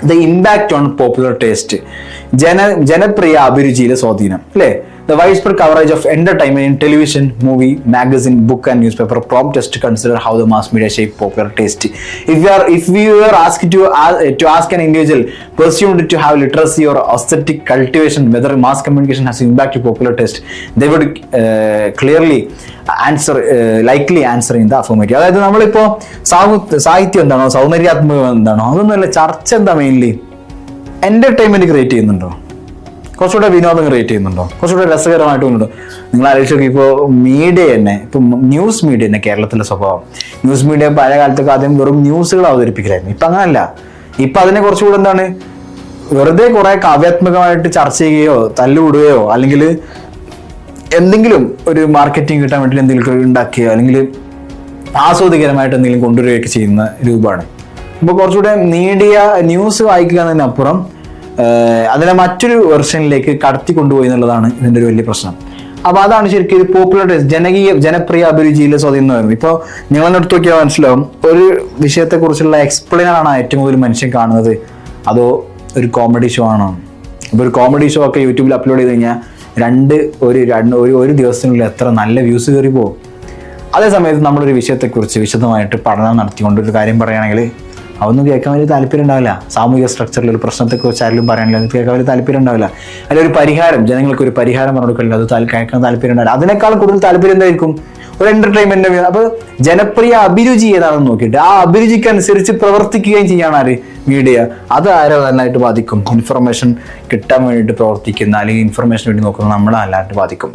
The impact on popular taste, ജനപ്രിയ അഭിരുചിയിലെ സ്വാധീനം അല്ലേ. The widespread coverage of entertainment in television, movie, magazine, book, and newspaper prompt us to consider how the mass media shape popular taste. If we were asked to ask an individual presumed to have literacy or aesthetic cultivation whether mass communication has impacted popular taste, they would clearly likely answer in the affirmative. അതായത് നമ്മളിപ്പോ സാഹിത്യം എന്താണോ, സൗന്ദര്യാത്മകം എന്താണോ, അതൊന്നുമല്ല. ചർച്ച എന്താ mainly? Entertainment create ചെയ്യുന്നുണ്ടോ? കുറച്ചുകൂടെ വിനോദം ക്രിയേറ്റ് ചെയ്യുന്നുണ്ടോ? കുറച്ചുകൂടെ രസകരമായിട്ട് കൊണ്ടുണ്ടോ? നിങ്ങൾ ആലോചിച്ച് നോക്കി. ഇപ്പോൾ മീഡിയ തന്നെ, ഇപ്പം ന്യൂസ് മീഡിയ തന്നെ കേരളത്തിലെ സ്വഭാവം. ന്യൂസ് മീഡിയ പഴയ കാലത്തൊക്കെ ആദ്യം വെറും ന്യൂസുകൾ അവതരിപ്പിക്കലായിരുന്നു. ഇപ്പം അങ്ങനല്ല. ഇപ്പം അതിനെ കുറച്ചുകൂടെ എന്താണ്, വെറുതെ കുറെ കാവ്യാത്മകമായിട്ട് ചർച്ച ചെയ്യുകയോ തല്ലുകൂടുകയോ അല്ലെങ്കിൽ എന്തെങ്കിലും ഒരു മാർക്കറ്റിംഗ് കിട്ടാൻ വേണ്ടി എന്തെങ്കിലും ഉണ്ടാക്കുകയോ അല്ലെങ്കിൽ ആസ്വാദികരമായിട്ട് എന്തെങ്കിലും കൊണ്ടുവരികയൊക്കെ ചെയ്യുന്ന രൂപമാണ്. ഇപ്പോൾ കുറച്ചുകൂടെ മീഡിയ ന്യൂസ് വായിക്കുക എന്നതിനപ്പുറം അതിനെ മറ്റൊരു വെർഷനിലേക്ക് കടത്തി കൊണ്ടുപോയി എന്നുള്ളതാണ് ഇതിൻ്റെ ഒരു വലിയ പ്രശ്നം. അപ്പോൾ അതാണ് ശരിക്കും ഇത് പോപ്പുലർ ടേസ്റ്റ്, ജനപ്രിയ അഭിരുചിയിലെ സ്വാധീനം വരുന്നത്. ഇപ്പോൾ നിങ്ങളെന്നെ എടുത്ത് നോക്കിയാൽ മനസ്സിലാവും, ഒരു വിഷയത്തെക്കുറിച്ചുള്ള എക്സ്പ്ലെയിനറാണ് ഏറ്റവും കൂടുതൽ മനുഷ്യൻ കാണുന്നത്, അതോ ഒരു കോമഡി ഷോ ആണോ? ഇപ്പോൾ ഒരു കോമഡി ഷോ ഒക്കെ യൂട്യൂബിൽ അപ്ലോഡ് ചെയ്ത് കഴിഞ്ഞാൽ ഒരു ദിവസത്തിനുള്ളിൽ എത്ര നല്ല വ്യൂസ് കയറി പോകും. അതേ സമയത്ത് നമ്മളൊരു വിഷയത്തെക്കുറിച്ച് വിശദമായിട്ട് പഠനം നടത്തിക്കൊണ്ട് ഒരു കാര്യം പറയുകയാണെങ്കിൽ അതൊന്നും കേൾക്കാൻ വലിയ താല്പര്യം ഉണ്ടാവില്ല. സാമൂഹിക സ്ട്രക്ചറിൽ ഒരു പ്രശ്നത്തെക്കുറിച്ച് ആരെങ്കിലും പറയാനില്ല, അത് കേൾക്കാൻ വലിയ താല്പര്യം ഉണ്ടാവില്ല. അല്ലെങ്കിൽ ഒരു പരിഹാരം, ജനങ്ങൾക്ക് ഒരു പരിഹാരം പറഞ്ഞു കൊടുക്കില്ല, അത് കേൾക്കാൻ താല്പര്യം ഉണ്ടാവില്ല. അതിനേക്കാൾ കൂടുതൽ താല്പര്യം എന്തായിരിക്കും? ഒരു എന്റർടൈൻമെന്റ്. അപ്പോൾ ജനപ്രിയ അഭിരുചി ഏതാണെന്ന് നോക്കിയിട്ട് ആ അഭിരുചിക്കനുസരിച്ച് പ്രവർത്തിക്കുകയും ചെയ്യാണ് ആര്? മീഡിയ. അത് ആരോ നന്നായിട്ട് ബാധിക്കും. ഇൻഫർമേഷൻ കിട്ടാൻ വേണ്ടിയിട്ട് പ്രവർത്തിക്കുന്ന അല്ലെങ്കിൽ ഇൻഫർമേഷൻ വേണ്ടി നോക്കുന്ന നമ്മളെ നല്ലതായിട്ട് ബാധിക്കും.